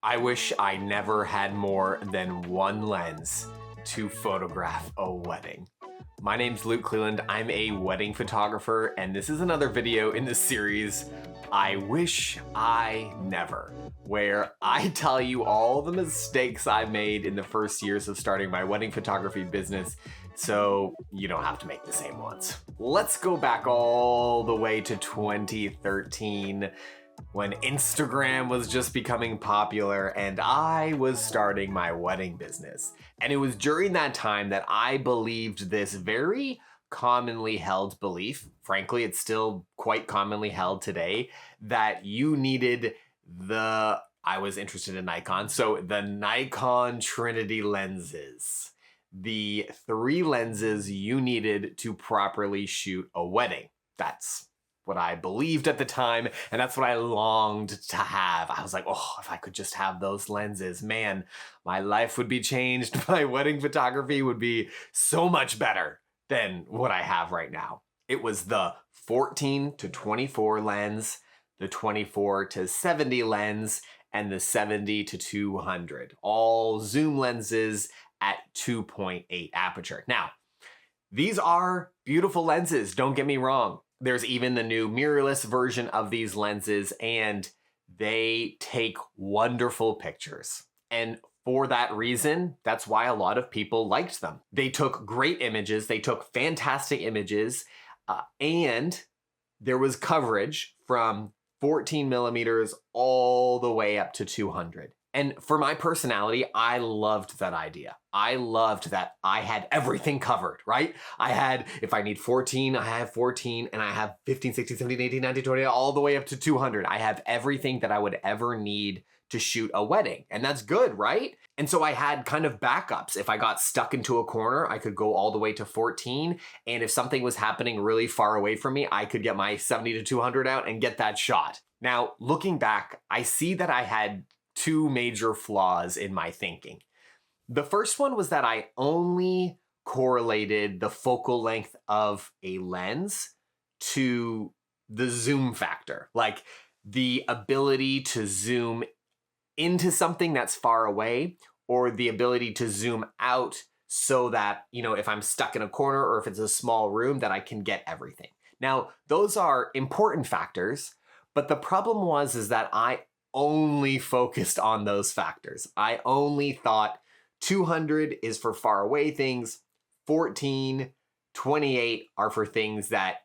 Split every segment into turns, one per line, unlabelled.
I wish I never had more than one lens to photograph a wedding. My name's Luke Cleland. I'm a wedding photographer, and this is another video in the series, I Wish I Never, where I tell you all the mistakes I made in the first years of starting my wedding photography business, so you don't have to make the same ones. Let's go back all the way to 2013, when Instagram was just becoming popular and I was starting my wedding business. And it was during that time that I believed this very commonly held belief, frankly, it's still quite commonly held today, that you needed I was interested in Nikon, so the Nikon Trinity lenses. The 3 lenses you needed to properly shoot a wedding. That's what I believed at the time, and that's what I longed to have. I was like, oh, if I could just have those lenses, man, my life would be changed. My wedding photography would be so much better than what I have right now. It was the 14 to 24 lens, the 24 to 70 lens, and the 70 to 200, all zoom lenses at 2.8 aperture. Now, these are beautiful lenses, don't get me wrong. There's even the new mirrorless version of these lenses, and they take wonderful pictures. And for that reason, that's why a lot of people liked them. They took great images, they took fantastic images, and there was coverage from 14 millimeters all the way up to 200. And for my personality, I loved that idea. I loved that I had everything covered, right? I had, if I need 14, I have 14, and I have 15, 16, 17, 18, 19, 20, all the way up to 200. I have everything that I would ever need to shoot a wedding. And that's good, right? And so I had kind of backups. If I got stuck into a corner, I could go all the way to 14. And if something was happening really far away from me, I could get my 70 to 200 out and get that shot. Now, looking back, I see that I had 2 major flaws in my thinking. The first one was that I only correlated the focal length of a lens to the zoom factor, like the ability to zoom into something that's far away, or the ability to zoom out so that, if I'm stuck in a corner or if it's a small room, that I can get everything. Now, those are important factors, but the problem is that I only focused on those factors. I only thought 200 is for far away things, 14, 28 are for things that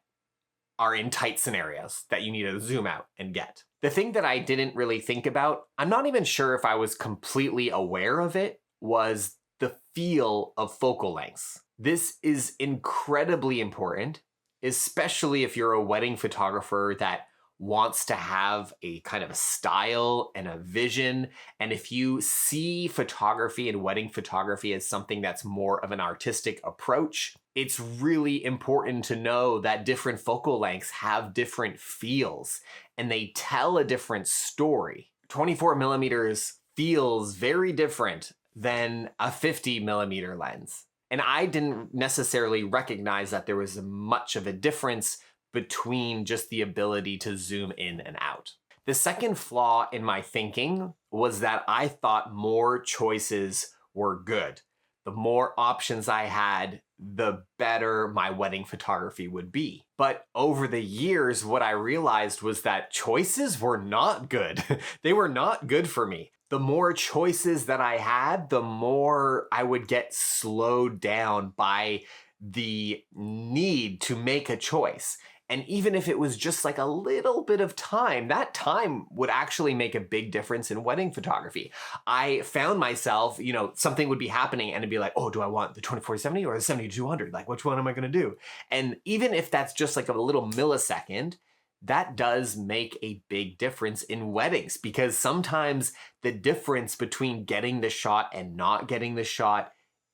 are in tight scenarios that you need to zoom out and get. The thing that I didn't really think about, I'm not even sure if I was completely aware of it, was the feel of focal lengths. This is incredibly important, especially if you're a wedding photographer that wants to have a kind of a style and a vision. And if you see photography and wedding photography as something that's more of an artistic approach, it's really important to know that different focal lengths have different feels and they tell a different story. 24 millimeters feels very different than a 50 millimeter lens. And I didn't necessarily recognize that there was much of a difference between just the ability to zoom in and out. The second flaw in my thinking was that I thought more choices were good. The more options I had, the better my wedding photography would be. But over the years, what I realized was that choices were not good. They were not good for me. The more choices that I had, the more I would get slowed down by the need to make a choice. And even if it was just like a little bit of time, that time would actually make a big difference in wedding photography. I found myself, something would be happening and it'd be like, oh, do I want the 24-70 or the 70-200? Like, which one am I going to do? And even if that's just like a little millisecond, that does make a big difference in weddings, because sometimes the difference between getting the shot and not getting the shot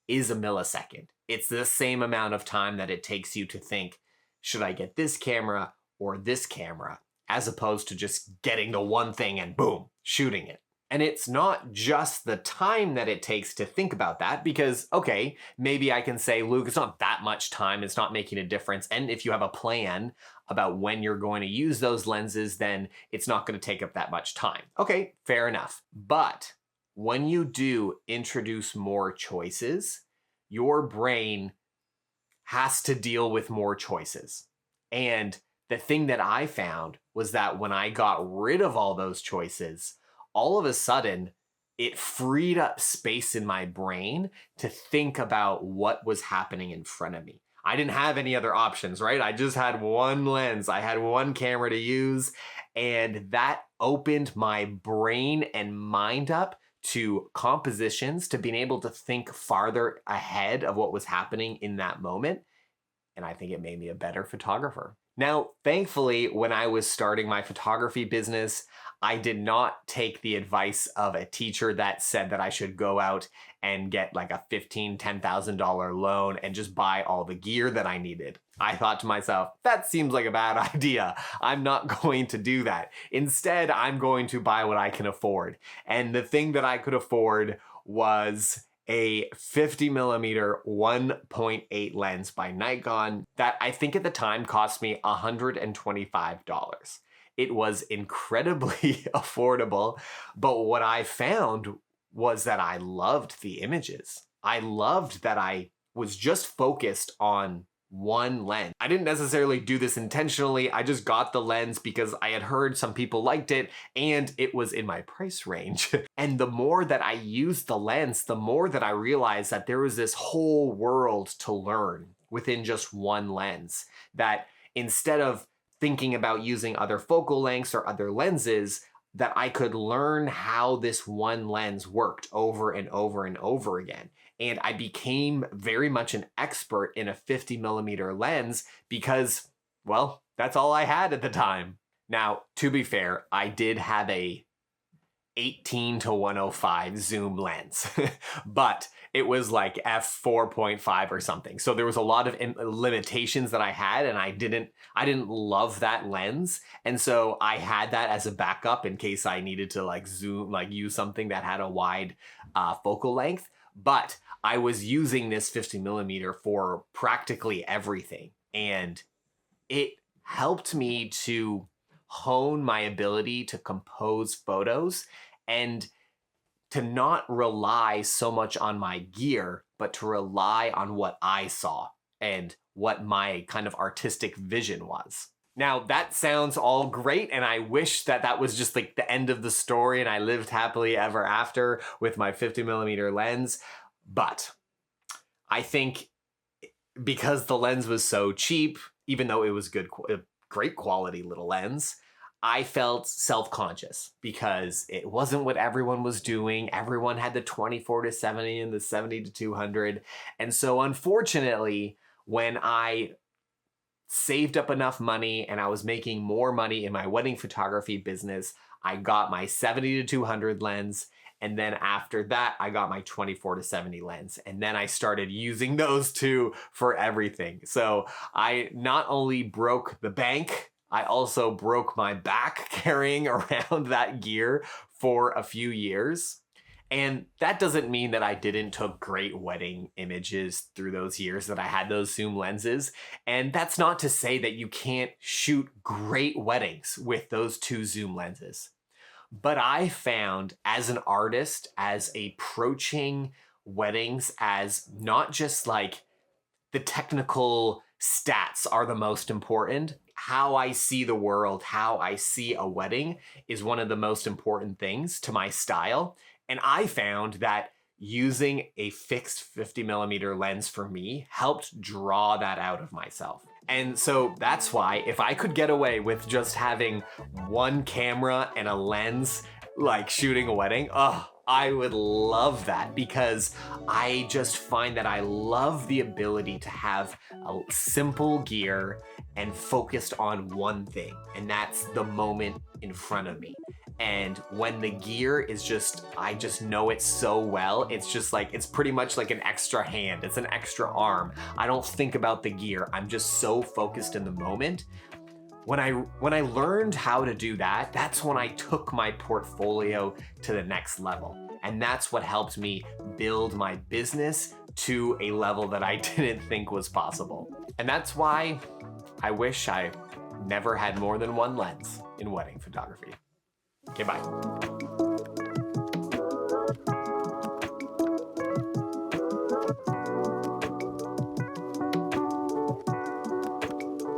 is a millisecond. It's the same amount of time that it takes you to think, should I get this camera or this camera, as opposed to just getting the one thing and boom, shooting it. And it's not just the time that it takes to think about that, because, okay, maybe I can say, Luke, it's not that much time, it's not making a difference. And if you have a plan about when you're going to use those lenses, then it's not going to take up that much time. Okay, fair enough. But when you do introduce more choices, your brain has to deal with more choices. And the thing that I found was that when I got rid of all those choices, all of a sudden, it freed up space in my brain to think about what was happening in front of me. I didn't have any other options, right? I just had one lens. I had one camera to use, and that opened my brain and mind up to compositions, to being able to think farther ahead of what was happening in that moment. And I think it made me a better photographer. Now, thankfully, when I was starting my photography business, I did not take the advice of a teacher that said that I should go out and get like a $15,000, $10,000 loan and just buy all the gear that I needed. I thought to myself, that seems like a bad idea. I'm not going to do that. Instead, I'm going to buy what I can afford. And the thing that I could afford was a 50mm 1.8 lens by Nikon that I think at the time cost me $125. It was incredibly affordable, but what I found was that I loved the images. I loved that I was just focused on one lens. I didn't necessarily do this intentionally. I just got the lens because I had heard some people liked it and it was in my price range. And the more that I used the lens, the more that I realized that there was this whole world to learn within just one lens. That instead of thinking about using other focal lengths or other lenses, that I could learn how this one lens worked over and over and over again. And I became very much an expert in a 50mm lens because, well, that's all I had at the time. Now, to be fair, I did have a 18-105 zoom lens, but it was like f4.5 or something. So there was a lot of limitations that I had, and I didn't love that lens. And so I had that as a backup in case I needed to like zoom, like use something that had a wide focal length. But I was using this 50mm for practically everything. And it helped me to hone my ability to compose photos and to not rely so much on my gear, but to rely on what I saw and what my kind of artistic vision was. Now, that sounds all great, and I wish that that was just like the end of the story and I lived happily ever after with my 50mm lens. But I think because the lens was so cheap, even though it was great quality little lens, I felt self-conscious because it wasn't what everyone was doing. Everyone had the 24-70 and the 70-200. And so unfortunately, when I saved up enough money and I was making more money in my wedding photography business, I got my 70-200 lens. And then after that, I got my 24-70 lens. And then I started using those two for everything. So I not only broke the bank, I also broke my back carrying around that gear for a few years. And that doesn't mean that I didn't took great wedding images through those years that I had those zoom lenses. And that's not to say that you can't shoot great weddings with those two zoom lenses. But I found as an artist, as approaching weddings as not just like the technical stats are the most important, how I see the world, how I see a wedding is one of the most important things to my style. And I found that using a fixed 50mm lens for me helped draw that out of myself. And so that's why if I could get away with just having one camera and a lens, like shooting a wedding, I would love that, because I just find that I love the ability to have a simple gear and focused on one thing, and that's the moment in front of me. And when the gear is just, I just know it so well, it's just like, it's pretty much like an extra hand, it's an extra arm. I don't think about the gear, I'm just so focused in the moment. When I learned how to do that, that's when I took my portfolio to the next level. And that's what helped me build my business to a level that I didn't think was possible. And that's why I wish I never had more than one lens in wedding photography. Okay, bye.